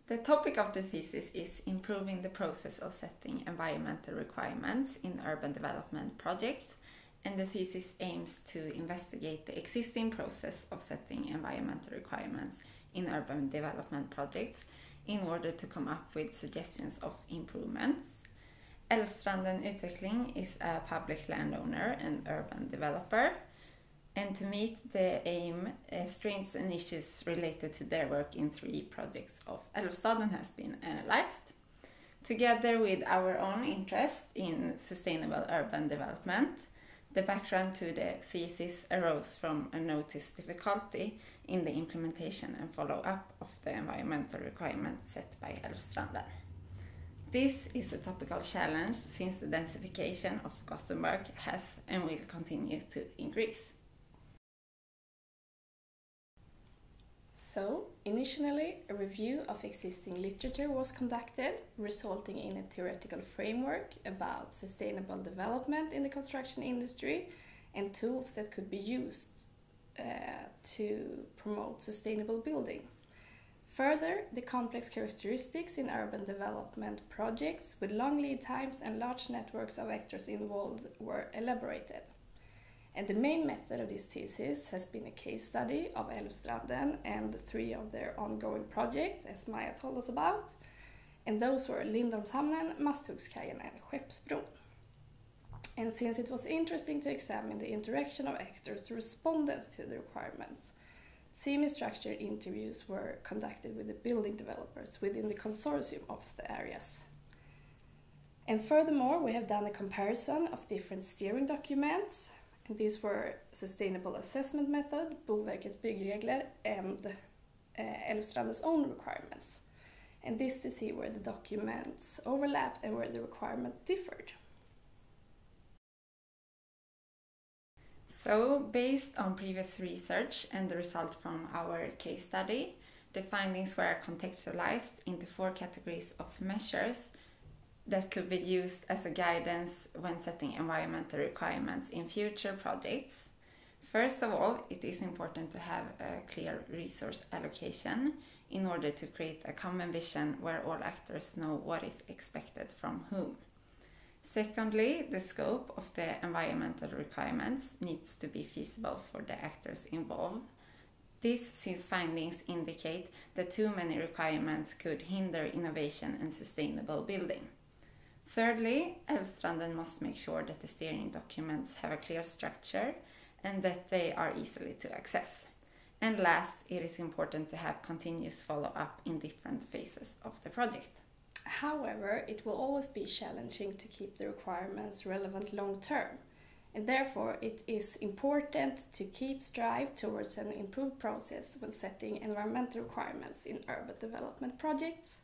The topic of the thesis is improving the process of setting environmental requirements in urban development projects, and the thesis aims to investigate the existing process of setting environmental requirements in urban development projects in order to come up with suggestions of improvements. Älvstranden Utveckling is a public landowner and urban developer, and to meet the aim, strengths and issues related to their work in 3 projects of Älvstaden has been analyzed. Together with our own interest in sustainable urban development, the background to the thesis arose from a noticed difficulty in the implementation and follow-up of the environmental requirements set by Älvstranden. This is a topical challenge since the densification of Gothenburg has and will continue to increase. So, initially, a review of existing literature was conducted, resulting in a theoretical framework about sustainable development in the construction industry and tools that could be used to promote sustainable building. Further, the complex characteristics in urban development projects with long lead times and large networks of actors involved were elaborated. And the main method of this thesis has been a case study of Älvstranden and 3 of their ongoing projects, as Maja told us about. And those were Lindholmshamnen, Masthuggskajen and Skeppsbron. And since it was interesting to examine the interaction of actors' respondents to the requirements, semi-structured interviews were conducted with the building developers within the consortium of the areas. And furthermore, we have done a comparison of different steering documents. And these were Sustainable Assessment Method, Boverkets byggregler, and Älvstrandens own requirements. And this to see where the documents overlapped and where the requirements differed. So, based on previous research and the result from our case study, the findings were contextualized into 4 categories of measures that could be used as a guidance when setting environmental requirements in future projects. First of all, it is important to have a clear resource allocation in order to create a common vision where all actors know what is expected from whom. Secondly, the scope of the environmental requirements needs to be feasible for the actors involved. This since findings indicate that too many requirements could hinder innovation and sustainable building. Thirdly, Älvstranden must make sure that the steering documents have a clear structure and that they are easily to access. And last, it is important to have continuous follow-up in different phases of the project. However, it will always be challenging to keep the requirements relevant long term, and therefore it is important to keep strive towards an improved process when setting environmental requirements in urban development projects.